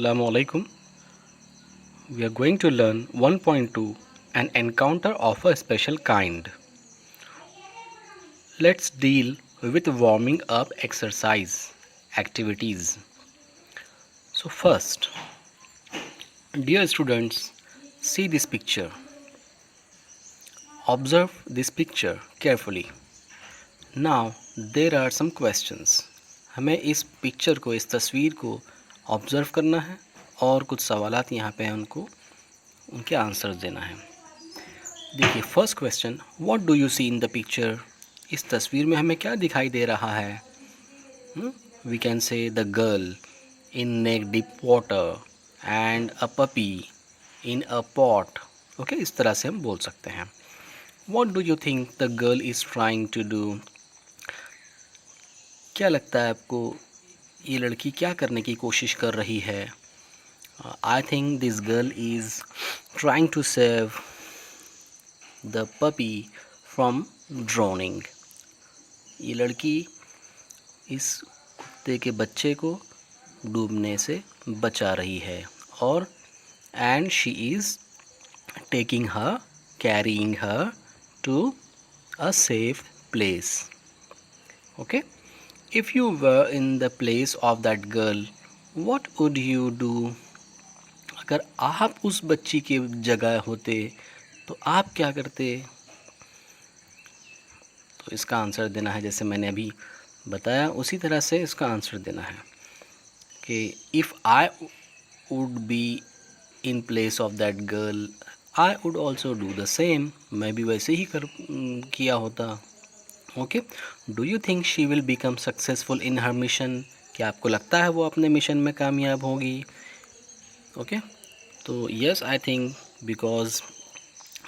Assalamu alaikum. We are going to learn 1.2 An encounter of a special kind. Let's deal with warming up exercise activities. So first, dear students, see this picture. Observe this picture carefully. Now there are some questions. हमें इस picture को, इस तस्वीर को observe करना है और कुछ सवालात यहाँ पे हैं, उनके आंसर्स देना है। देखिए first question, what do you see in the picture? इस तस्वीर में हमें क्या दिखाई दे रहा है? We can say the girl in neck deep water and a puppy in a pot. Okay, इस तरह से हम बोल सकते हैं। What do you think the girl is trying to do? क्या लगता है आपको ये लड़की क्या करने की कोशिश कर रही है? I think this girl is trying to save the puppy from drowning. ये लड़की इस कुत्ते के बच्चे को डूबने से बचा रही है। और and she is taking her, carrying her to a safe place. Okay, if you were in the place of that girl, what would you do? अगर आप उस बच्ची की जगह होते तो आप क्या करते? तो इसका आंसर देना है, जैसे मैंने अभी बताया उसी तरह से इसका आंसर देना है कि if I would be in place of that girl I would also do the same. मैं भी वैसे ही किया होता। Okay, do you think she will become successful in her mission? क्या आपको लगता है वो अपने मिशन में कामयाब होगी? ओके, तो yes, I think because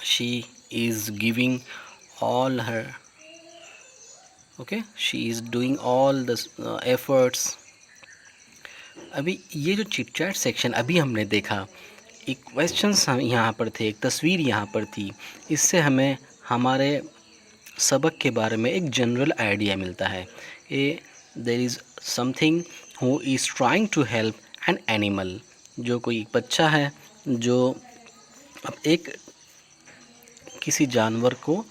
she is giving all her, okay, she is doing all the efforts. अभी ये जो चिट चैट सेक्शन अभी हमने देखा, एक क्वेश्चंस यहाँ पर थे, एक तस्वीर यहाँ पर थी, इससे हमें हमारे सबक के बारे में एक जनरल आइडिया मिलता है। A there is something who is trying to help an animal. जो कोई बच्चा है जो अब एक किसी जानवर को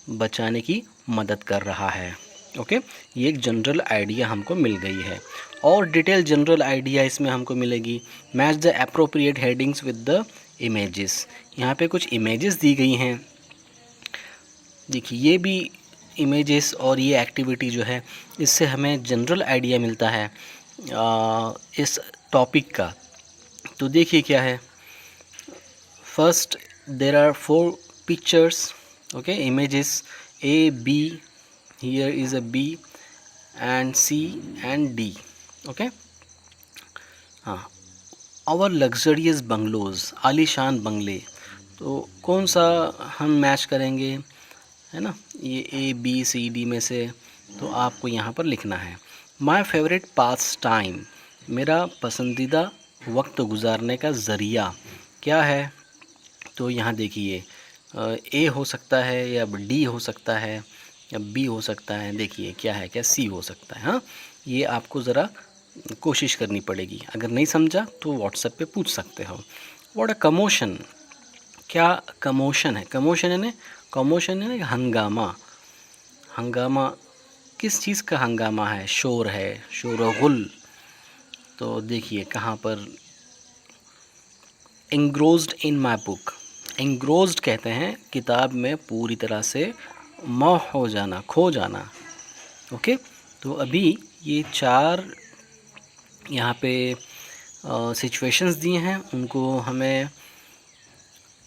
बचाने की मदद कर रहा है। ओके, ये एक जनरल आइडिया हमको मिल गई है। और डिटेल जनरल आइडिया इसमें हमको मिलेगी। Match the appropriate headings with the images. यहाँ पे कुछ इमेजेस दी गई हैं। देखिए ये भी इमेजेस और ये एक्टिविटी जो है, इससे हमें जनरल आइडिया मिलता है इस टॉपिक का। तो देखिए क्या है। First there are 4 pictures, okay, images A B, here is A B and C and D. Okay, हाँ, आवर लग्जरियस बंगलोज, आलीशान बंगले। तो कौन सा हम मैच करेंगे, है ना? ये ए बी सी डी में से तो आपको यहाँ पर लिखना है। माई फेवरेट पास टाइम, मेरा पसंदीदा वक्त गुजारने का ज़रिया क्या है? तो यहाँ देखिए ए हो सकता है या डी हो सकता है या बी हो सकता है। देखिए क्या है, क्या सी हो सकता है। हाँ, ये आपको ज़रा कोशिश करनी पड़ेगी। अगर नहीं समझा तो व्हाट्सएप पे पूछ सकते हो। व्हाट अ कमोशन, क्या कमोशन है? कमोशन है ना, हंगामा। हंगामा किस चीज़ का हंगामा है? शोर है, शोर-ओ-गुल। तो देखिए कहाँ पर, एंग्रोज्ड इन माई बुक। एंग्रोज्ड कहते हैं किताब में पूरी तरह से मोह हो जाना, खो जाना। ओके, तो अभी ये 4 यहाँ पे सिचुएशंस दिए हैं, उनको हमें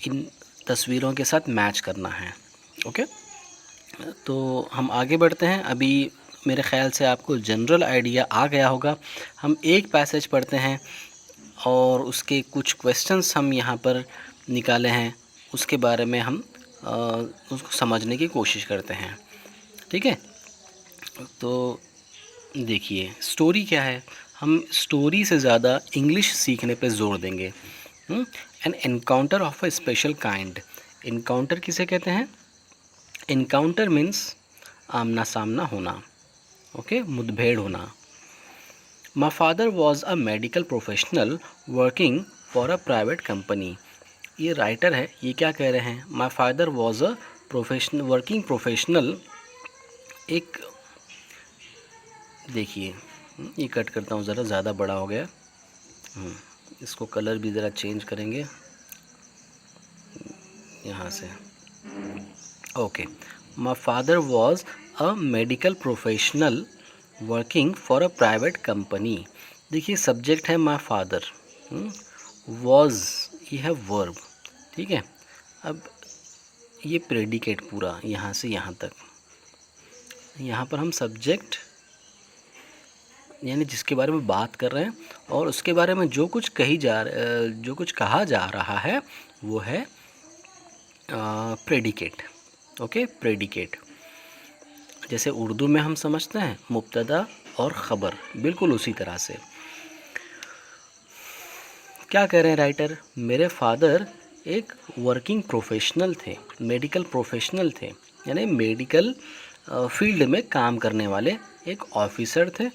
इन तस्वीरों के साथ मैच करना है। ओके, तो हम आगे बढ़ते हैं। अभी मेरे ख़्याल से आपको जनरल आइडिया आ गया होगा। हम एक पैसेज पढ़ते हैं और उसके कुछ क्वेश्चंस हम यहाँ पर निकाले हैं, उसके बारे में हम उसको समझने की कोशिश करते हैं। ठीक है, तो देखिए स्टोरी क्या है। हम स्टोरी से ज़्यादा इंग्लिश सीखने पे जोर देंगे। N encounter of a special kind. Encounter किसे कहते हैं? इनकाउंटर मीन्स आमना सामना होना, ओके, मुठभेड़ होना। माई father was a medical professional working for a private company. ये राइटर है, ये क्या कह रहे हैं? माई father was a working professional. एक देखिए, ये कट करता हूँ ज़रा, ज़्यादा बड़ा हो गया। इसको कलर भी ज़रा चेंज करेंगे यहाँ से। Okay, my father was a medical professional working for a private company. देखिए सब्जेक्ट है माई फादर, वॉज ये है वर्ब, ठीक है। अब ये प्रेडिकेट पूरा यहाँ से यहाँ तक, यहाँ पर हम सब्जेक्ट यानी जिसके बारे में बात कर रहे हैं और उसके बारे में जो कुछ कहा जा रहा है वो है प्रेडिकेट। Okay, predicate. जैसे उर्दू में हम समझते हैं मुब्तदा और ख़बर, बिल्कुल उसी तरह से। क्या कह रहे हैं राइटर? मेरे फादर एक वर्किंग प्रोफेशनल थे, मेडिकल प्रोफेशनल थे, यानी मेडिकल फील्ड में काम करने वाले एक ऑफिसर थे।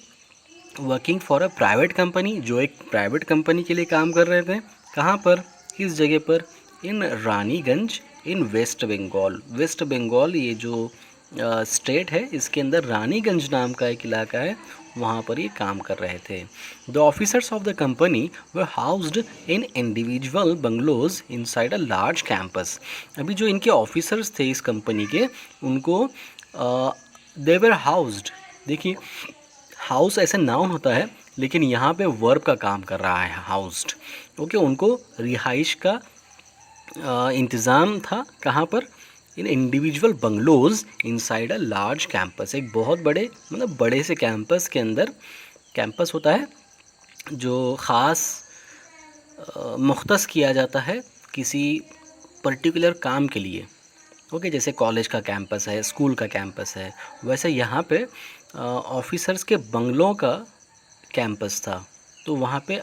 Working for a private company, जो एक प्राइवेट कंपनी के लिए काम कर रहे थे। कहाँ पर, किस जगह पर? इन रानीगंज, इन वेस्ट बंगाल। वेस्ट बंगाल ये जो स्टेट है, इसके अंदर रानीगंज नाम का एक इलाका है, वहाँ पर ये काम कर रहे थे। The officers of the company were housed in individual bungalows inside a large campus. अभी जो इनके ऑफिसर्स थे इस कंपनी के, उनको दे वर हाउस्ड। देखिए, हाउस ऐसे नाउन होता है, लेकिन यहाँ पे वर्ब का काम कर रहा है, हाउस्ड। ओके, उनको रिहाइश का इंतज़ाम था। कहाँ पर? In individual bungalows inside a large campus. एक बहुत बड़े, मतलब बड़े से कैंपस के अंदर। कैंपस होता है जो ख़ास मुख्तस किया जाता है किसी पर्टिकुलर काम के लिए। ओके, जैसे कॉलेज का कैंपस है, स्कूल का कैंपस है, वैसे यहाँ पे ऑफिसर्स के बंगलों का कैंपस था। तो वहाँ पे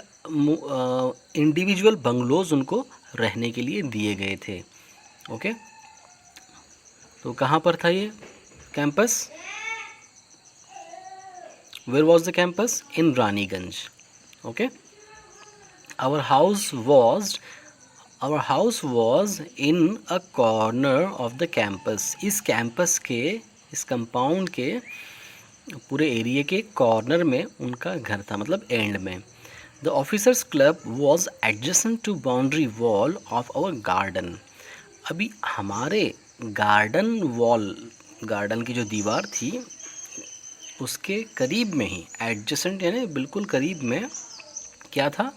इंडिविजुअल बंगलोज उनको रहने के लिए दिए गए थे। ओके, तो कहाँ पर था ये campus? Where was the campus? In Raniganj. Okay, our house was in a corner of the campus. इस कैंपस के, इस कंपाउंड के पूरे एरिया के कॉर्नर में उनका घर था, मतलब एंड में। The officers club was adjacent to boundary wall of our garden. अभी हमारे गार्डन वॉल, गार्डन की जो दीवार थी उसके करीब में ही, एडजेसेंट यानी बिल्कुल करीब में, क्या था?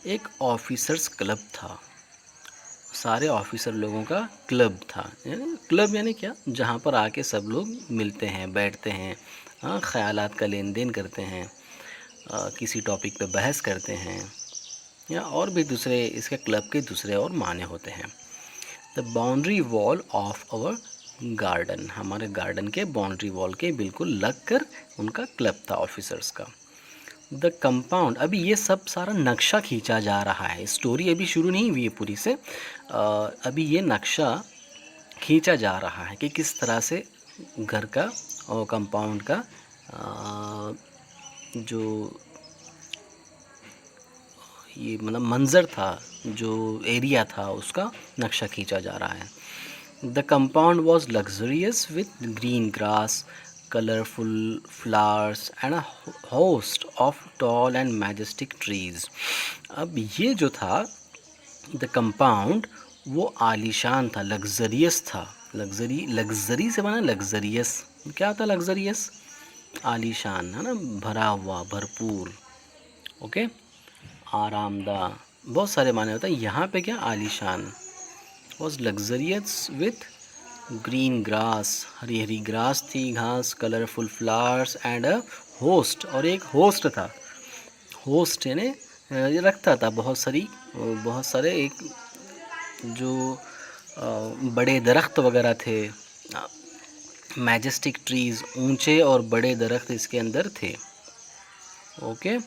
एक ऑफिसर्स क्लब था। सारे ऑफिसर लोगों का क्लब था। यानी क्लब यानी क्या? जहाँ पर आके सब लोग मिलते हैं, बैठते हैं, हाँ, ख़यालात का लेन देन करते हैं, किसी टॉपिक पे बहस करते हैं, या और भी दूसरे इसके क्लब के दूसरे और माने होते हैं। The boundary wall of our garden, हमारे गार्डन के बाउंड्री वॉल के बिल्कुल लग कर उनका क्लब था ऑफिसर्स का। द कंपाउंड, अभी ये सब सारा नक्शा खींचा जा रहा है, स्टोरी अभी शुरू नहीं हुई है पूरी से। अभी ये नक्शा खींचा जा रहा है कि किस तरह से घर का और कंपाउंड का जो ये मतलब मंज़र था, जो एरिया था, उसका नक्शा खींचा जा रहा है। The compound was luxurious with green grass, colourful flowers and a host of tall and majestic trees. अब ये जो था द कंपाउंड, वो आलीशान था, लग्जरियस था। लग्जरी से बना लग्जरियस। क्या होता है लग्जरियस? आलीशान, है ना, भरा हुआ, भरपूर। ओके, आरामदा, बहुत सारे माने होते हैं। यहाँ पे क्या? आलीशान। Was luxurious with green grass, Hari Hari grass थी, घास, colourful flowers and a host, और एक होस्ट था। होस्ट यानी ये रखता था बहुत सारे एक जो बड़े दरख्त वगैरह थे, मैजेस्टिक ट्रीज़, ऊंचे और बड़े दरख्त इसके अंदर थे। Okay,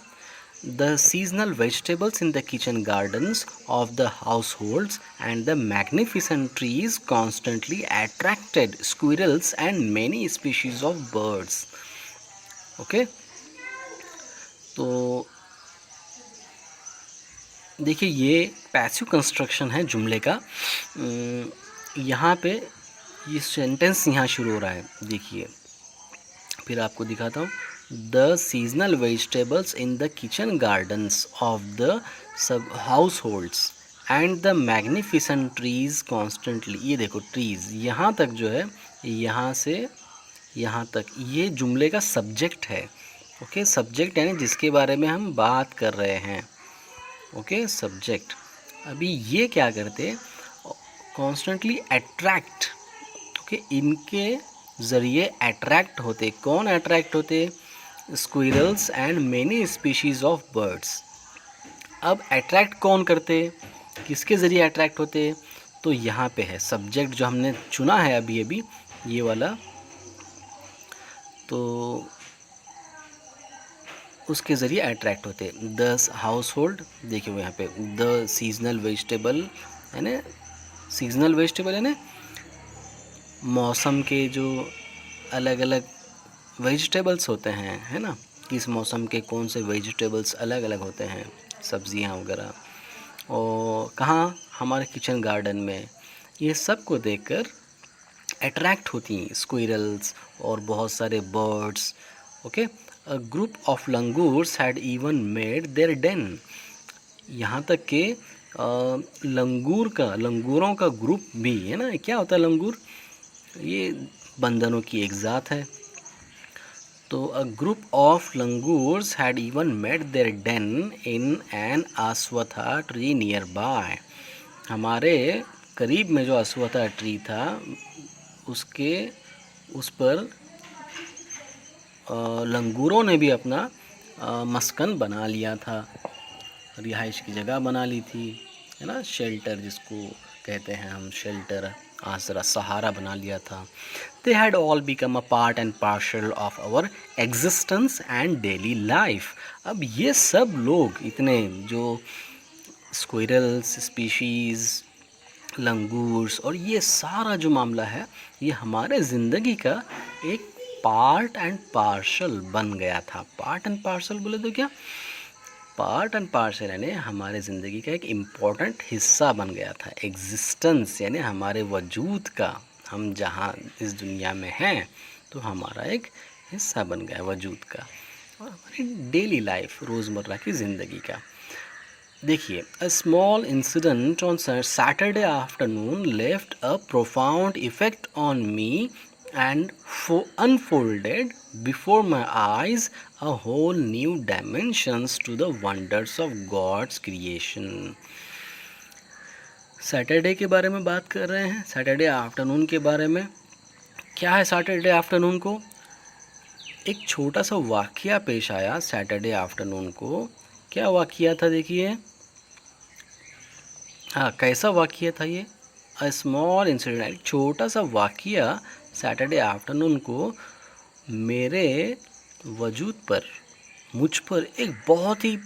the seasonal vegetables in the kitchen gardens of the households and the magnificent trees constantly attracted squirrels and many species of birds. Okay, तो देखिए ये पैसिव कंस्ट्रक्शन है जुमले का। यहाँ पे ये सेंटेंस यहाँ शुरू हो रहा है, देखिए फिर आपको दिखाता हूँ। The seasonal vegetables in the kitchen gardens of the sub house holds and the magnificent trees constantly. ये देखो ट्रीज, यहाँ तक जो है, यहाँ से यहाँ तक ये जुमले का सब्जेक्ट है। ओके, सब्जेक्ट यानी जिसके बारे में हम बात कर रहे हैं। Okay, subject. अभी ये क्या करते, कॉन्स्टेंटली अट्रैक्ट। ओके, इनके ज़रिए अट्रैक्ट होते, कौन अट्रैक्ट होते? Squirrels and many species of birds. अब अट्रैक्ट कौन करते, किसके ज़रिए अट्रैक्ट होते? तो यहाँ पे है सब्जेक्ट जो हमने चुना है अभी अभी, ये वाला, तो उसके ज़रिए अट्रैक्ट होते। द हाउस होल्ड, देखिए वो यहाँ पे द सीजनल वेजिटेबल, यानी सीजनल वेजिटेबल यानी मौसम के जो अलग अलग वेजिटेबल्स होते हैं, है ना, किस मौसम के कौन से वेजिटेबल्स अलग अलग होते हैं, सब्जियां वगैरह, और कहाँ? हमारे किचन गार्डन में। ये सब को देखकर अट्रैक्ट होती हैं स्क्विरल्स और बहुत सारे birds. Okay, a group of langurs had even made their den. यहाँ तक कि लंगूरों का ग्रुप भी है ना। क्या होता है लंगूर? ये बंदरों की एक ज़ात है। तो a group of langurs had even made their den in an ashwattha tree nearby. हमारे करीब में जो अश्वत्था ट्री था, उसके उस पर लंगूरों ने भी अपना मस्कन बना लिया था, रिहाइश की जगह बना ली थी, है ना, शेल्टर जिसको कहते हैं हम, शेल्टर, आसरा, सहारा बना लिया था। They had all become a part and parcel of our existence and daily life. अब ये सब लोग, इतने जो स्क्विरल्स, स्पीशीज़, लंगूर्स और ये सारा जो मामला है, ये हमारे ज़िंदगी का एक पार्ट एंड पार्शल बन गया था। पार्ट एंड पार्शल बोले तो क्या? पार्ट एंड पार्शल यानी हमारे ज़िंदगी का एक इम्पॉर्टेंट हिस्सा बन गया था। एग्जिस्टेंस यानी हमारे वजूद का, हम जहाँ इस दुनिया में हैं तो हमारा एक हिस्सा बन गया वजूद का, और हमारी डेली लाइफ, रोज़मर्रा की ज़िंदगी का। देखिए, a small incident on Saturday afternoon left a profound effect on me and unfolded before my eyes a whole new dimensions to the wonders of God's creation। Saturday के बारे में बात कर रहे हैं, सैटरडे आफ्टरनून के बारे में। क्या है सैटरडे आफ्टरनून को? एक छोटा सा वाक़या पेश आया सैटरडे आफ्टरनून को। क्या वाक़या था? देखिए, हाँ, कैसा वाक़या था ये? अ स्मॉल इंसिडेंट, एक छोटा सा वाक़या सैटरडे आफ्टरनून को मेरे वजूद पर, मुझ पर एक बहुत ही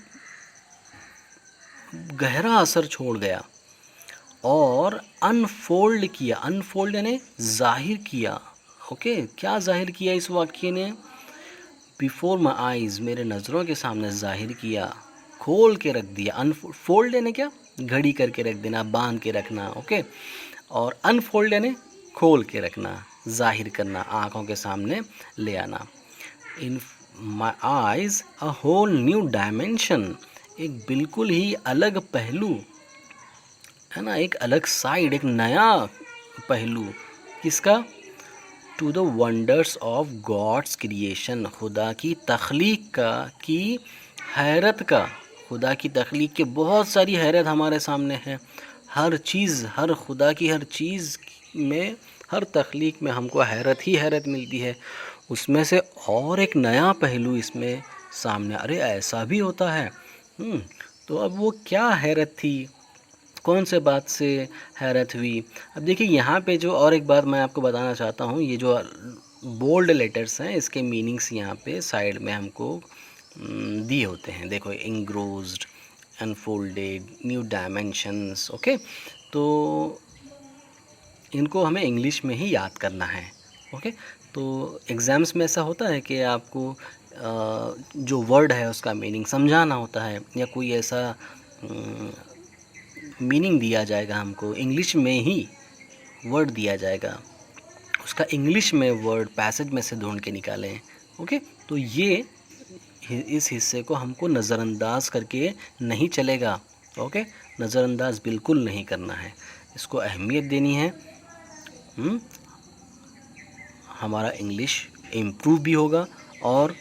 गहरा असर छोड़ गया और अनफोल्ड किया। अनफोल्ड यानी जाहिर किया। ओके, क्या जाहिर किया इस वाक्य ने? बिफोर माई आइज़, मेरे नज़रों के सामने जाहिर किया, खोल के रख दिया। अनफोल्ड यानी क्या? घड़ी करके रख देना, बांध के रखना। ओके, और अनफोल्ड यानी खोल के रखना, जाहिर करना, आँखों के सामने ले आना। In my eyes a whole new dimension, एक बिल्कुल ही अलग पहलू, है ना, एक अलग साइड, एक नया पहलू। किसका? To the wonders of God's creation, खुदा की तख्लीक का, की हैरत का। खुदा की तख्लीक के बहुत सारी हैरत हमारे सामने है। हर चीज़, हर खुदा की हर चीज़ में, हर तख्लीक में हमको हैरत ही हैरत मिलती है। उसमें से और एक नया पहलू इसमें सामने, अरे ऐसा भी होता है। तो अब वो क्या हैरत थी, कौन से बात से हैरत हुई? अब देखिए यहाँ पे जो और एक बात मैं आपको बताना चाहता हूँ, ये जो बोल्ड लेटर्स हैं, इसके मीनिंग्स यहाँ पे साइड में हमको दिए होते हैं। देखो, इंग्रोज्ड, अनफोल्डेड, न्यू डायमेंशंस। ओके, तो इनको हमें इंग्लिश में ही याद करना है। ओके, तो एग्ज़ाम्स में ऐसा होता है कि आपको जो वर्ड है उसका मीनिंग समझाना होता है, या कोई ऐसा मीनिंग दिया जाएगा हमको, इंग्लिश में ही वर्ड दिया जाएगा, उसका इंग्लिश में वर्ड पैसेज में से ढूंढ के निकालें। ओके, तो ये इस हिस्से को हमको नज़रअंदाज करके नहीं चलेगा। ओके, नज़रअंदाज बिल्कुल नहीं करना है, इसको अहमियत देनी है। हमारा इंग्लिश इम्प्रूव भी होगा और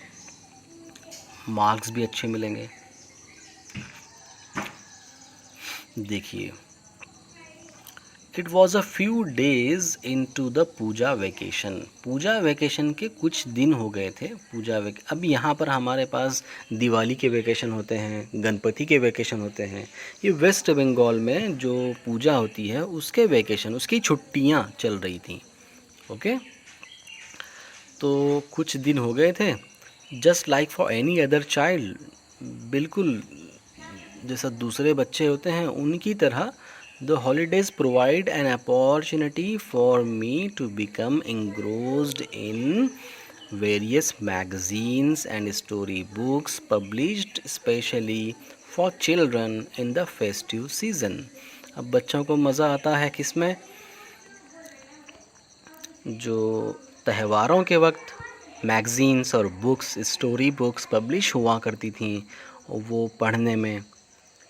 मार्क्स भी अच्छे मिलेंगे। देखिए, it was a few days into the puja vacation. Puja vacation के कुछ दिन हो गए थे। अब यहाँ पर हमारे पास दिवाली के वेकेशन होते हैं, गणपति के वेकेशन होते हैं। ये वेस्ट बंगाल में जो पूजा होती है उसके वेकेशन, उसकी छुट्टियाँ चल रही थी। ओके, तो कुछ दिन हो गए थे। Just like for any other child, बिल्कुल जैसा दूसरे बच्चे होते हैं उनकी तरह, the holidays provide an opportunity for me to become engrossed in various magazines and story books published specially for children in the festive season. अब बच्चों को मज़ा आता है किसमें? जो त्योहारों के वक्त मैगज़ीन्स और बुक्स, स्टोरी बुक्स पब्लिश हुआ करती थी, वो पढ़ने में,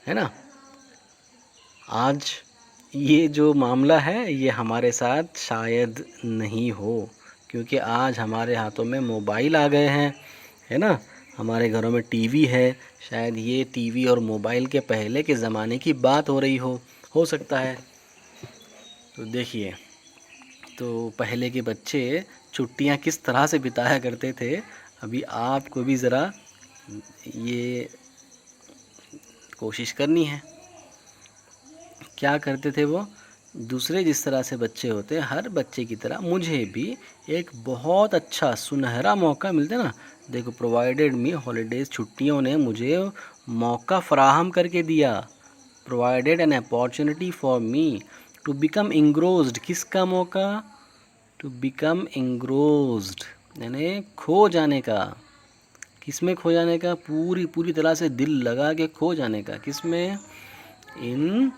है ना। आज ये जो मामला है ये हमारे साथ शायद नहीं हो, क्योंकि आज हमारे हाथों में मोबाइल आ गए हैं, है ना। हमारे घरों में टीवी है। शायद ये टीवी और मोबाइल के पहले के ज़माने की बात हो रही हो सकता है। तो देखिए, तो पहले के बच्चे छुट्टियां किस तरह से बिताया करते थे, अभी आपको भी ज़रा ये कोशिश करनी है। क्या करते थे वो? दूसरे जिस तरह से बच्चे होते हैं, हर बच्चे की तरह मुझे भी एक बहुत अच्छा सुनहरा मौका मिलता है ना। देखो, प्रोवाइडेड मी हॉलीडेज़, छुट्टियों ने मुझे मौका फ़राहम करके दिया। Provided an opportunity for me to become engrossed. किसका मौका? टू बिकम इंग्रोज्ड, यानी खो जाने का। किसमें खो जाने का? पूरी पूरी तरह से दिल लगा के खो जाने का। किसमें? In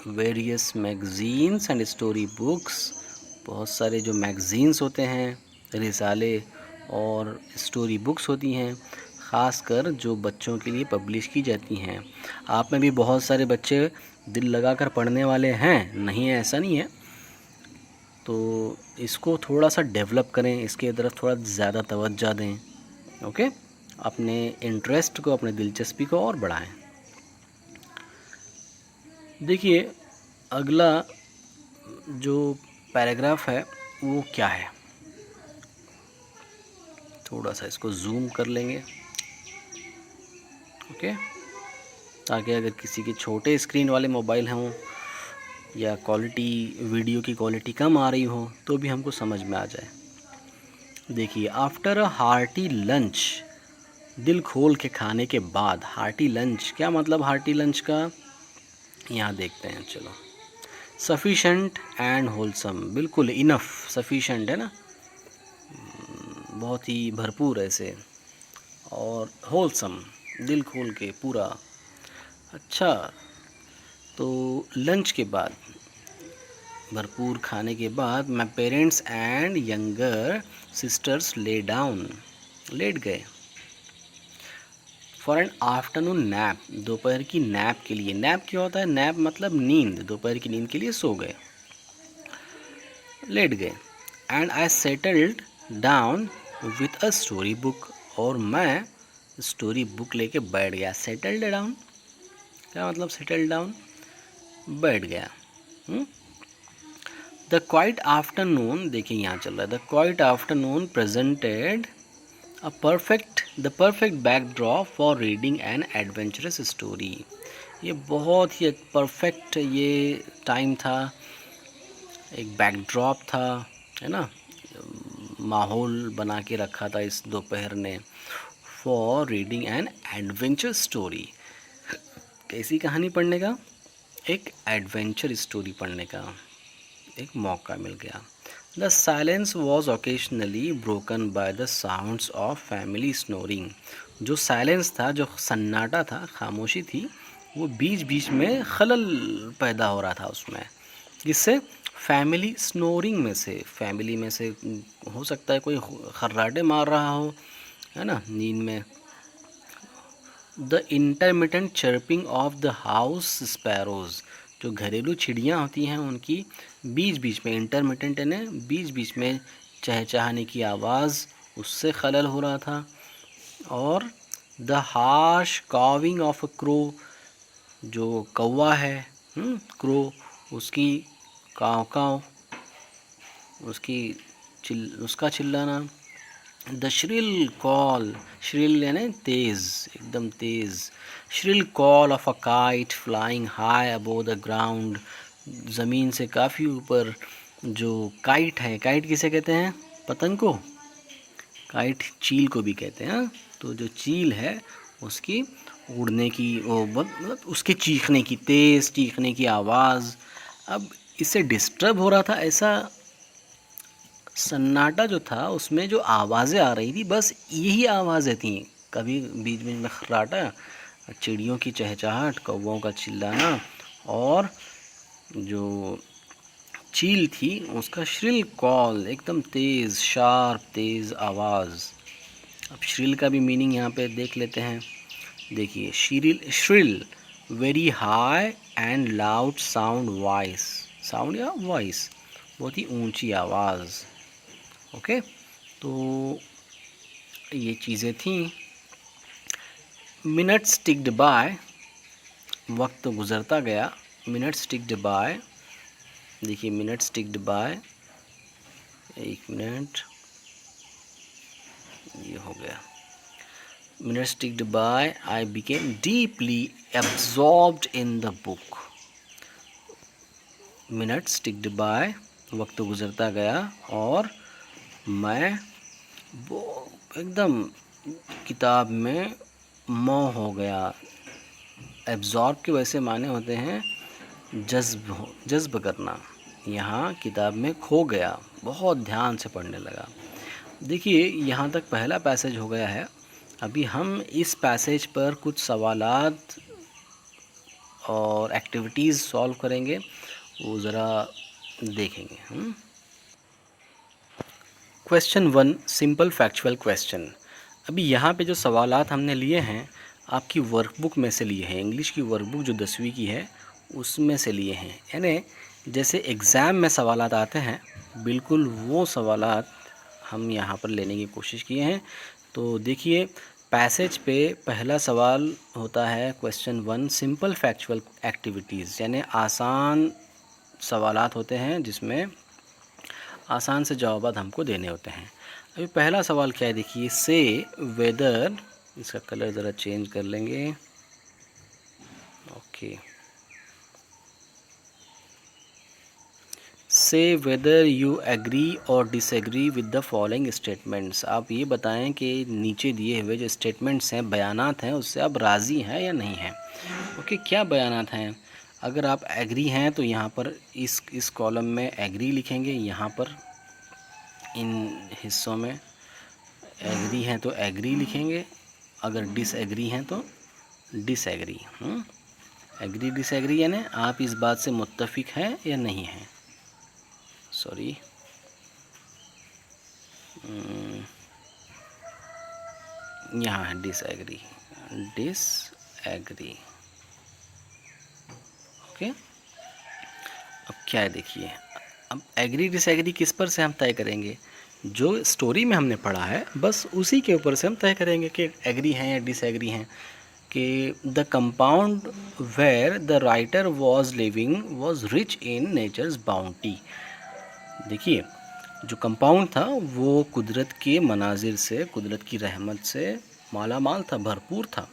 various magazines and story books. बहुत सारे जो मैगज़ीन्स होते हैं, रिसाले और स्टोरी बुक्स होती हैं, ख़ासकर जो बच्चों के लिए पब्लिश की जाती हैं। आप में भी बहुत सारे बच्चे दिल लगाकर पढ़ने वाले हैं, नहीं है ऐसा नहीं है। तो इसको थोड़ा सा डेवलप करें, इसके तरफ थोड़ा ज़्यादा तवज्जो दें। ओके, अपने इंटरेस्ट को, अपने दिलचस्पी को और बढ़ाएं। देखिए, अगला जो पैराग्राफ है वो क्या है, थोड़ा सा इसको जूम कर लेंगे। ओके, ताकि अगर किसी के छोटे स्क्रीन वाले मोबाइल हों या क्वालिटी, वीडियो की क्वालिटी कम आ रही हो, तो भी हमको समझ में आ जाए। देखिए, आफ्टर अ हार्टी लंच, दिल खोल के खाने के बाद। हार्टी लंच, क्या मतलब हार्टी लंच का? यहाँ देखते हैं, चलो। सफिशेंट एंड होलसम, बिल्कुल इनफ, सफिशेंट है ना, बहुत ही भरपूर ऐसे, और होलसम, दिल खोल के पूरा। अच्छा, तो लंच के बाद, भरपूर खाने के बाद, my parents and younger sisters लेट गए फॉर एन आफ्टरनून नैप, दोपहर की नैप के लिए। नैप क्या होता है? नैप मतलब नींद, दोपहर की नींद के लिए सो गए, लेट गए। And I settled down with a story book, और मैं स्टोरी बुक लेके बैठ गया। सेटल्ड डाउन, क्या मतलब सेटल्ड डाउन? बैठ गया। द क्वाइट आफ्टरनून, देखिए यहाँ चल रहा है, the quite afternoon presented the perfect backdrop for reading an adventurous story. ये बहुत ही परफेक्ट ये टाइम था, एक बैकड्रॉप था, है ना, माहौल बना के रखा था इस दोपहर ने, for reading an adventure story. कैसी कहानी पढ़ने का? एक एडवेंचर स्टोरी पढ़ने का एक मौका मिल गया। The silence was occasionally broken by the sounds of family snoring. जो साइलेंस था, जो सन्नाटा था, खामोशी थी, वो बीच बीच में खलल पैदा हो रहा था उसमें। किससे? फैमिली स्नोरिंग में से। फैमिली में से हो सकता है कोई खर्राटे मार रहा हो, है ना, नींद में। The intermittent chirping of the house sparrows. जो घरेलू चिड़ियाँ होती हैं उनकी बीच बीच में, इंटरमिटेंट यानी बीच बीच में चहचहाने की आवाज़, उससे खलल हो रहा था। और the harsh cawing of a crow. जो कौवा है, क्रो, उसकी काव काव, उसका चिल्लाना। द श्रिल कॉल, श्रिल यानी तेज़, एकदम तेज़। Shrill call of a kite flying high above the ground. ज़मीन से काफ़ी ऊपर जो काइट है, काइट किसे कहते हैं? पतंग को। काइट चील को भी कहते हैं। तो जो चील है उसकी उड़ने की, वो मतलब उसके चीखने की, तेज़ चीखने की आवाज़। अब इससे डिस्टर्ब हो रहा था, ऐसा सन्नाटा जो था उसमें जो आवाज़ें आ रही थी, बस यही आवाज़ें थी। कभी बीच बीच में खर्राटा, चिड़ियों की चहचहाट, कौवों का चिल्लाना, और जो चील थी उसका श्रिल कॉल, एकदम तेज़, शार्प, तेज़ आवाज़। अब श्रिल का भी मीनिंग यहाँ पे देख लेते हैं। देखिए, shrill very high and loud sound, voice, sound या वॉइस, बहुत ही ऊंची आवाज़। ओके, तो ये चीज़ें थी। मिनट्स टिक्ड बाय, वक्त गुज़रता गया। मिनट्स टिक्ड बाय, देखिए मिनट्स टिक्ड बाय, एक मिनट, ये हो गया। Minutes ticked by, I became deeply absorbed in the book. Minutes ticked by, वक्त गुज़रता गया और मैं वो एकदम किताब में मोह हो गया। एब्जॉर्ब के वैसे माने होते हैं जज्ब करना। यहाँ किताब में खो गया, बहुत ध्यान से पढ़ने लगा। देखिए, यहाँ तक पहला पैसेज हो गया है। अभी हम इस पैसेज पर कुछ सवालात और एक्टिविटीज़ सॉल्व करेंगे, वो ज़रा देखेंगे। Question 1, simple factual question. अभी यहाँ पे जो सवालात हमने लिए हैं आपकी वर्कबुक में से लिए हैं, इंग्लिश की वर्कबुक जो 10वीं की है उसमें से लिए हैं। यानी जैसे एग्ज़ाम में सवालात आते हैं, बिल्कुल वो सवालात हम यहाँ पर लेने की कोशिश किए हैं। तो देखिए, पैसेज पे पहला सवाल होता है क्वेश्चन 1, सिंपल फैक्चुअल एक्टिविटीज़, यानी आसान सवालात होते हैं जिसमें आसान से जवाब हमको देने होते हैं। अभी पहला सवाल क्या है, देखिए, से वेदर, इसका कलर ज़रा चेंज कर लेंगे। ओके, से वेदर यू एग्री और disagree with the following statements. आप ये बताएं कि नीचे दिए हुए जो स्टेटमेंट्स हैं, बयानात हैं, उससे आप राज़ी हैं या नहीं हैं। ओके, क्या बयानात हैं? अगर आप एग्री हैं तो यहाँ पर इस कॉलम में एग्री लिखेंगे, यहाँ पर इन हिस्सों में एग्री हैं तो एग्री लिखेंगे, अगर डिसएग्री हैं तो डिसएग्री। एग्री डिसएग्री यानी आप इस बात से मुत्तफिक हैं या नहीं हैं। सॉरी, यहाँ है डिसएग्री, डिसएग्री। ओके, अब क्या है, देखिए, अब एग्री डिसएग्री किस पर से हम तय करेंगे? जो स्टोरी में हमने पढ़ा है बस उसी के ऊपर से हम तय करेंगे कि एग्री हैं या डिसएग्री हैं। कि the compound where the writer was living was rich in nature's bounty. देखिए, जो कंपाउंड था वो कुदरत के मनाजिर से, कुदरत की रहमत से माला माल था, भरपूर था।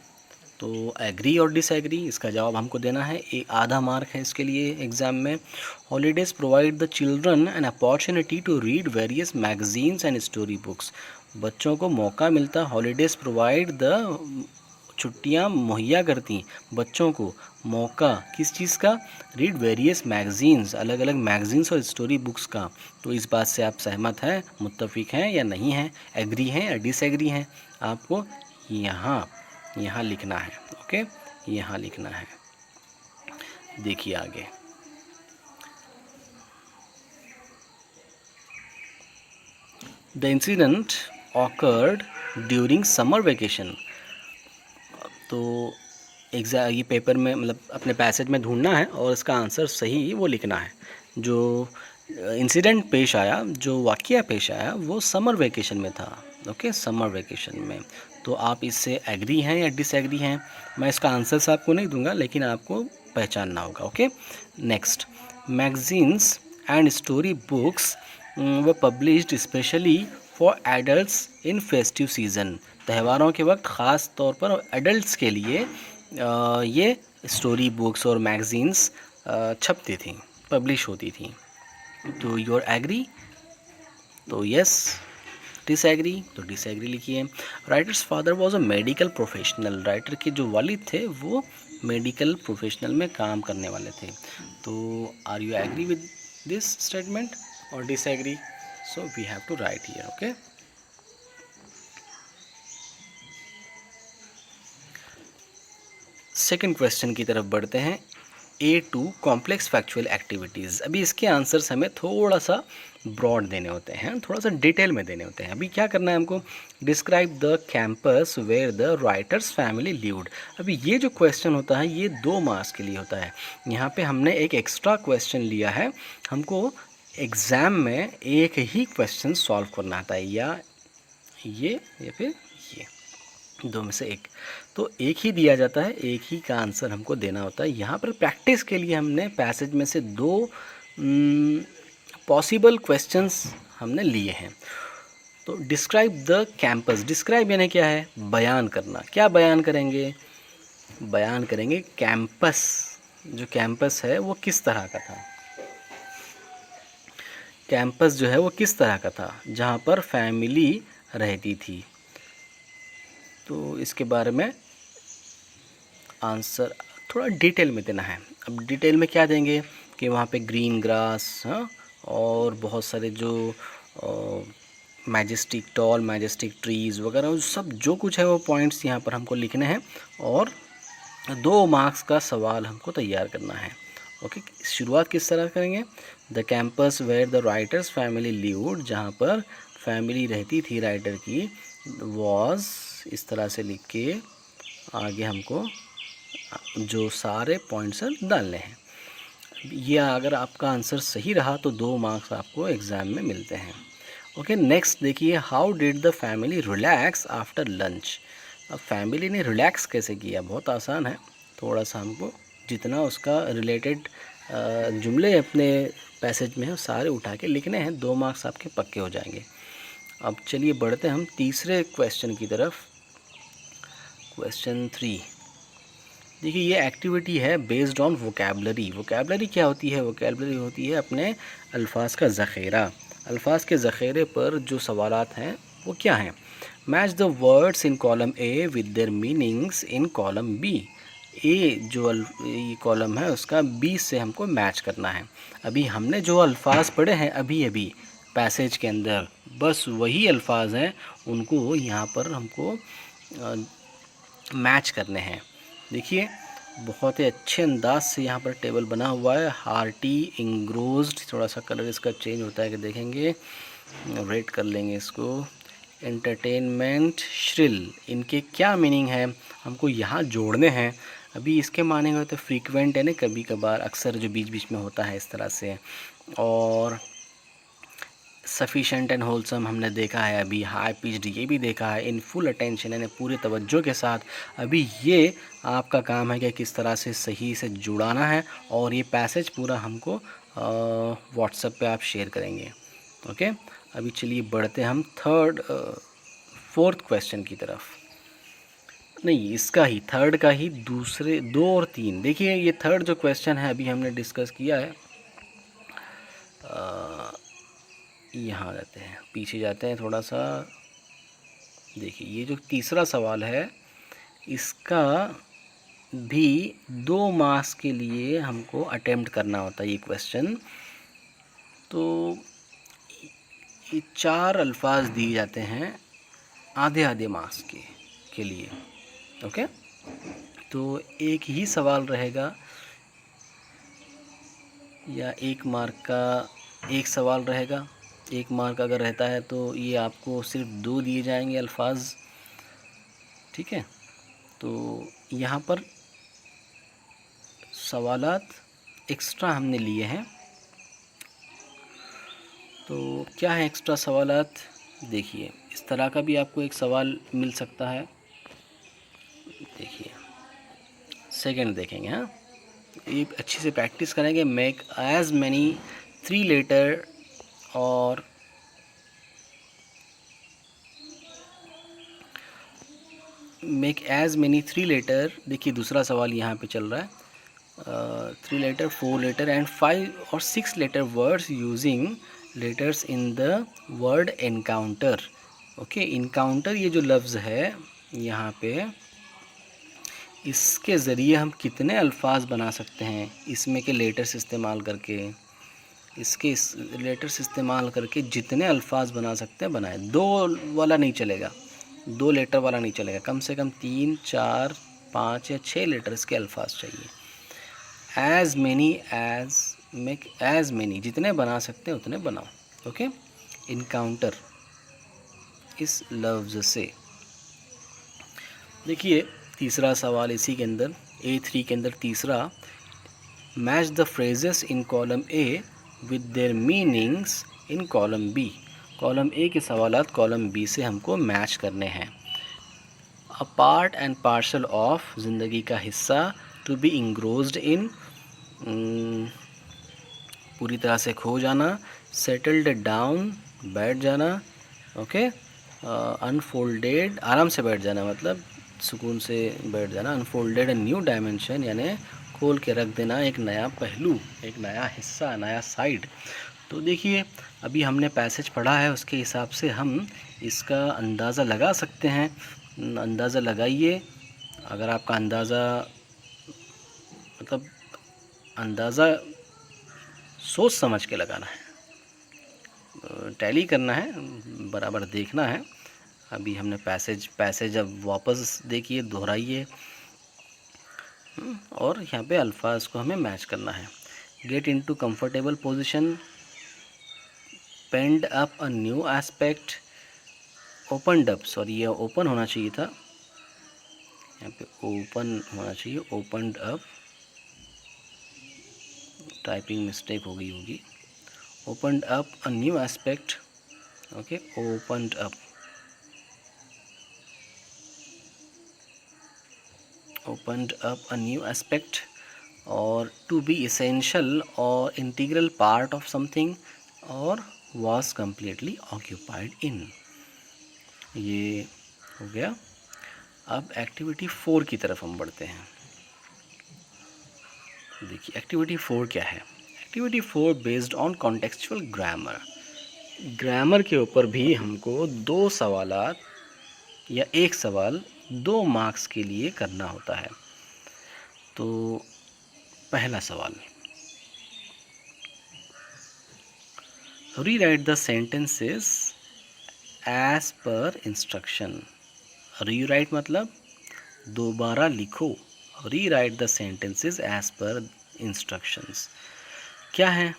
तो एग्री और डिसएग्री, इसका जवाब हमको देना है। आधा मार्क है इसके लिए एग्ज़ाम में। Holidays provide the children an opportunity to read various magazines and story books. बच्चों को मौका मिलता, हॉलीडेज़ प्रोवाइड द छुट्टियां मुहैया करती बच्चों को मौका किस चीज़ का, रीड वेरियस मैगजीन्स, अलग अलग मैगजीन्स और स्टोरी बुक्स का। तो इस बात से आप सहमत हैं, मुत्तफिक हैं या नहीं हैं, एग्री हैं या डिसएग्री हैं, आपको यहाँ लिखना है। ओके, यहाँ लिखना है। देखिए आगे, the incident awkward during summer vacation. तो ये पेपर में मतलब अपने पैसेज में ढूंढना है और इसका आंसर सही वो लिखना है। जो इंसिडेंट पेश आया, जो वाक़या पेश आया, वो समर वेकेशन में था। ओके, समर वेकेशन में। तो आप इससे एग्री हैं या डिसएग्री हैं? मैं इसका आंसर आपको नहीं दूंगा, लेकिन आपको पहचानना होगा। Okay, next, magazines and story books were published specially for adults in festive season. त्योहारों के वक्त ख़ास तौर पर एडल्ट्स के लिए ये स्टोरी बुक्स और मैगजीन्स छपती थी, पब्लिश होती थी। तो यूर एग्री, तो यस, डिसएग्री तो डिसएग्री लिखिए। Writers father was a medical professional. Writer के जो वालिद थे वो मेडिकल प्रोफेशनल में काम करने वाले थे। तो are you agree with this statement और disagree? So we have to write here. Okay, second question की तरफ बढ़ते हैं। A2 complex factual activities. अभी इसके आंसर्स हमें थोड़ा सा ब्रॉड देने होते हैं, थोड़ा सा डिटेल में देने होते हैं। अभी क्या करना है हमको, describe the campus where the writer's family lived. अभी ये जो क्वेश्चन होता है ये 2 मार्क्स के लिए होता है। यहाँ पे हमने एक एक्स्ट्रा क्वेश्चन लिया है, हमको एग्ज़ाम में एक ही क्वेश्चन सॉल्व करना आता है, या फिर ये, दो में से एक। तो एक ही दिया जाता है, एक ही का आंसर हमको देना होता है। यहाँ पर प्रैक्टिस के लिए हमने पैसेज में से 2 पॉसिबल क्वेश्चंस हमने लिए हैं। तो डिस्क्राइब द कैंपस, डिस्क्राइब यानी क्या है, बयान करना। क्या बयान करेंगे, बयान करेंगे कैंपस, जो कैंपस है वो किस तरह का था, कैंपस जो है वो किस तरह का था जहाँ पर फैमिली रहती थी। तो इसके बारे में आंसर थोड़ा डिटेल में देना है। अब डिटेल में क्या देंगे कि वहाँ पे ग्रीन ग्रास, हाँ, और बहुत सारे जो टॉल मैजेस्टिक ट्रीज़ वगैरह सब जो कुछ है वो पॉइंट्स यहाँ पर हमको लिखने हैं और 2 मार्क्स का सवाल हमको तैयार करना है। ओके, शुरुआत किस तरह करेंगे, the campus where the writer's family lived, जहाँ पर फैमिली रहती थी राइटर की, वॉज, इस तरह से लिख के आगे हमको जो सारे पॉइंट्स डालने हैं। ये अगर आपका आंसर सही रहा तो 2 मार्क्स आपको एग्ज़ाम में मिलते हैं। ओके, नेक्स्ट देखिए, how did the family relax after lunch. अब फैमिली ने रिलैक्स कैसे किया, बहुत आसान है। थोड़ा सा हमको जितना उसका रिलेटेड जुमले अपने पैसेज में है सारे उठा के लिखने हैं, 2 मार्क्स आपके पक्के हो जाएंगे। अब चलिए बढ़ते हैं हम तीसरे क्वेश्चन की तरफ। क्वेश्चन 3, देखिए ये एक्टिविटी है बेस्ड ऑन वोकेबलरी। वोकेबलरी क्या होती है, वोकेबलरी होती है अपने अल्फाज का ज़ख़ीरा। अल्फाज के ज़ख़ीरे पर जो सवालात हैं वो क्या हैं, match the words in column A with their meanings in column B. ए जो ये कॉलम है उसका बी से हमको मैच करना है। अभी हमने जो अल्फाज पढ़े हैं अभी अभी पैसेज के अंदर, बस वही अल्फाज हैं, उनको यहाँ पर हमको मैच करने हैं। देखिए बहुत ही अच्छे अंदाज से यहाँ पर टेबल बना हुआ है, हार्टी इंग्रोज्ड, थोड़ा सा कलर इसका चेंज होता है कि देखेंगे, रेड कर लेंगे इसको, एंटरटेनमेंट, श्रिल, इनके क्या मीनिंग है हमको यहाँ जोड़ने हैं। अभी इसके माने हुए तो फ्रीक्वेंट है ना, कभी कभार, अक्सर जो बीच बीच में होता है इस तरह से, और सफिशेंट एंड होलसम हमने देखा है, अभी हाई पिच्ड ये भी देखा है, इन फुल अटेंशन यानी पूरे तवज्जो के साथ। अभी ये आपका काम है कि किस तरह से सही से जुड़ाना है, और ये पैसेज पूरा हमको व्हाट्सएप पे आप शेयर करेंगे। ओके, अभी चलिए बढ़ते हम फोर्थ क्वेश्चन की तरफ, नहीं इसका ही थर्ड का ही दूसरे 2 और 3। देखिए ये थर्ड जो क्वेश्चन है अभी हमने डिस्कस किया है, यहाँ जाते हैं, पीछे जाते हैं थोड़ा सा। देखिए ये जो तीसरा सवाल है इसका भी 2 मार्क्स के लिए हमको अटेम्प्ट करना होता है ये क्वेश्चन। तो ये 4 अल्फाज दिए जाते हैं आधे आधे मार्क्स के लिए। ओके, तो एक ही सवाल रहेगा या 1 मार्क का एक सवाल रहेगा। 1 मार्क अगर रहता है तो ये आपको सिर्फ 2 दिए जाएंगे अल्फाज। ठीक है, तो यहाँ पर सवालात एक्स्ट्रा हमने लिए हैं। तो क्या है एक्स्ट्रा सवालात, देखिए इस तरह का भी आपको एक सवाल मिल सकता है। देखिए सेकंड देखेंगे, हाँ ये अच्छी से प्रैक्टिस करेंगे। मेक एज मैनी 3 लेटर और मेक एज मैनी 3 लेटर। देखिए दूसरा सवाल यहाँ पे चल रहा है 3 लेटर 4 लेटर एंड 5 और 6 letter words using letters in the word encounter. Okay, encounter ये जो लफ्ज़ है यहाँ पे, इसके ज़रिए हम कितने अल्फाज बना सकते हैं इसमें के लेटर्स इस्तेमाल करके। इसके लेटर्स इस्तेमाल करके जितने अल्फाज बना सकते हैं बनाए। 2 वाला नहीं चलेगा, 2 लेटर वाला नहीं चलेगा, कम से कम 3 4 5 या 6 लेटर्स के अल्फाज चाहिए। As many as, make as many, जितने बना सकते हैं उतने बनाओ। ओके, इनकाउंटर इस लफ्ज़ से। देखिए तीसरा सवाल इसी के अंदर A3 के अंदर तीसरा, match the phrases in column A with their meanings in column B. Column A के सवालात कॉलम बी से हमको मैच करने हैं। A part and parcel of, ज़िंदगी का हिस्सा, टू बी इंग्रोज्ड इन, पूरी तरह से खो जाना, सेटल्ड डाउन, बैठ जाना। ओके, अनफोल्डेड, आराम से बैठ जाना मतलब सुकून से बैठ जाना। अनफोल्डेड न्यू डायमेंशन, यानी खोल के रख देना एक नया पहलू, एक नया हिस्सा, नया साइड। तो देखिए अभी हमने पैसेज पढ़ा है, उसके हिसाब से हम इसका अंदाज़ा लगा सकते हैं। अंदाज़ा लगाइए। अगर आपका अंदाज़ा मतलब अंदाज़ा सोच समझ के लगाना है, टैली करना है, बराबर देखना है। अभी हमने पैसेज अब वापस देखिए, दोहराइए और यहाँ पे अल्फाज को हमें मैच करना है। Get into comfortable position, pend up a new aspect, opened up, sorry ये ओपन होना चाहिए था, यहाँ पे ओपन होना चाहिए, ओपनड अप, टाइपिंग मिस्टेक हो गई होगी। Opened up a new aspect, okay, opened up, opened up a new aspect, or to be essential or integral part of something, or was completely occupied in। ये हो गया। अब activity 4 की तरफ हम बढ़ते हैं। देखिए एक्टिविटी 4 क्या है। Activity 4 based on contextual grammar. Grammar के ऊपर भी हमको 2 सवालात या 1 सवाल 2 मार्क्स के लिए करना होता है। तो पहला सवाल, rewrite the sentences as per instruction. Rewrite मतलब दोबारा लिखो, rewrite the sentences as per instructions. क्या है,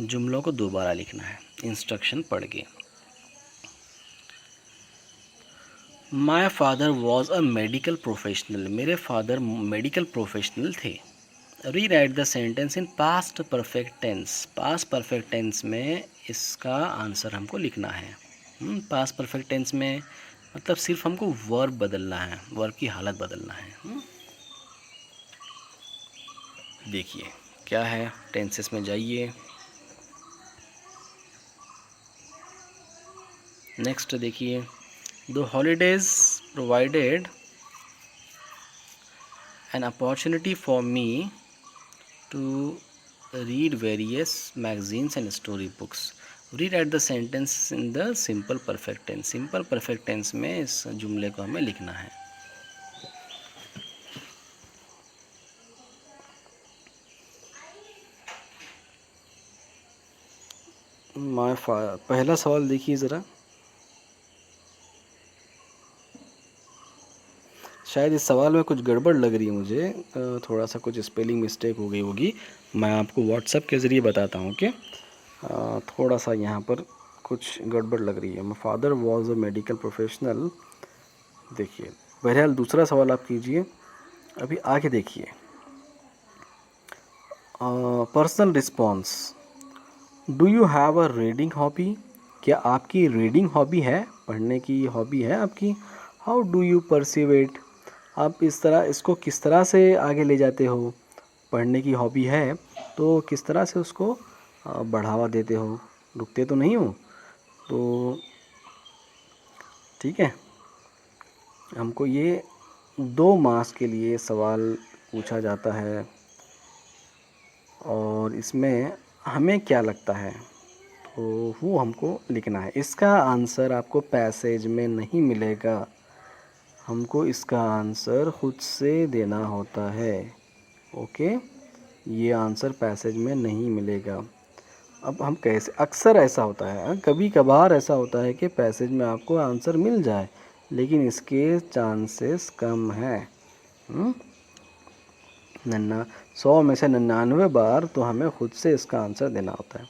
जुमलों को दोबारा लिखना है इंस्ट्रक्शन पढ़ के। My father was a medical professional, मेरे फादर मेडिकल प्रोफेशनल थे। Rewrite the sentence in past perfect tense, past perfect tense में इसका आंसर हमको लिखना है। पास्ट परफेक्ट टेंस में मतलब सिर्फ हमको वर्ब बदलना है, वर्ब की हालत बदलना है। देखिए क्या है, टेंसेस में जाइए। नेक्स्ट देखिए, the holidays provided an opportunity for me to read various magazines and story books। rewrite the sentence in the simple perfect tense, simple perfect tense में इस जुमले को हमें लिखना है। पहला सवाल देखिए ज़रा। शायद इस सवाल में कुछ गड़बड़ लग रही है मुझे, थोड़ा सा कुछ स्पेलिंग मिस्टेक हो गई होगी। मैं आपको व्हाट्सएप के ज़रिए बताता हूँ कि थोड़ा सा यहाँ पर कुछ गड़बड़ लग रही है। My father was a medical professional. देखिए, बहरहाल दूसरा सवाल आप कीजिए। अभी आगे देखिए, personal response. Do you have a reading hobby? क्या आपकी रीडिंग हॉबी है, पढ़ने की हॉबी है आपकी? How do you perceive it? आप इसको किस तरह से आगे ले जाते हो? पढ़ने की हॉबी है तो किस तरह से उसको बढ़ावा देते हो? रुकते तो नहीं हो? तो ठीक है, हमको ये 2 मार्क्स के लिए सवाल पूछा जाता है और इसमें हमें क्या लगता है तो वो हमको लिखना है। इसका आंसर आपको पैसेज में नहीं मिलेगा, हमको इसका आंसर खुद से देना होता है। ओके, ये आंसर पैसेज में नहीं मिलेगा। अब हम कैसे, अक्सर ऐसा होता है, कभी कभार ऐसा होता है कि पैसेज में आपको आंसर मिल जाए, लेकिन इसके चांसेस कम हैं। 100 में से 99 बार तो हमें खुद से इसका आंसर देना होता है।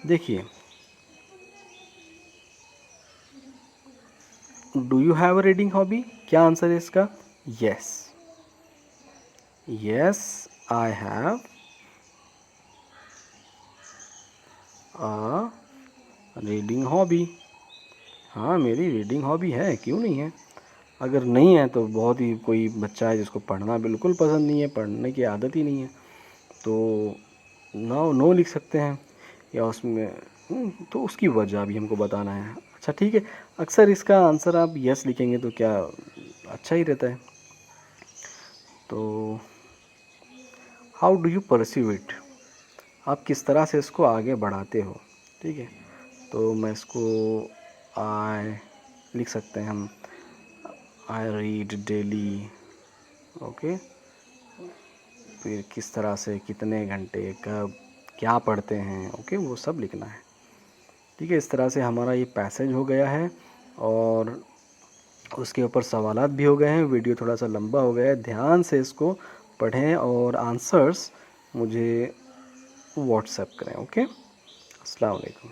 देखिए, do you have a reading hobby? क्या आंसर है इसका? Yes, yes I have a reading hobby. हाँ, मेरी रीडिंग हॉबी है, क्यों नहीं है। अगर नहीं है तो बहुत ही कोई बच्चा है जिसको पढ़ना बिल्कुल पसंद नहीं है, पढ़ने की आदत ही नहीं है, तो नो लिख सकते हैं, या उसमें तो उसकी वजह भी हमको बताना है। अच्छा ठीक है, अक्सर इसका आंसर आप यस लिखेंगे तो क्या अच्छा ही रहता है। तो how do you perceive it? आप किस तरह से इसको आगे बढ़ाते हो? ठीक है, तो मैं इसको आई लिख सकते हैं हम, आई रीड डेली। ओके, फिर किस तरह से, कितने घंटे, कब, क्या पढ़ते हैं, ओके, वो सब लिखना है। ठीक है, इस तरह से हमारा ये पैसेज हो गया है और उसके ऊपर सवालात भी हो गए हैं। वीडियो थोड़ा सा लंबा हो गया है, ध्यान से इसको पढ़ें और आंसर्स मुझे व्हाट्सएप करें। ओके, अस्सलाम वालेकुम।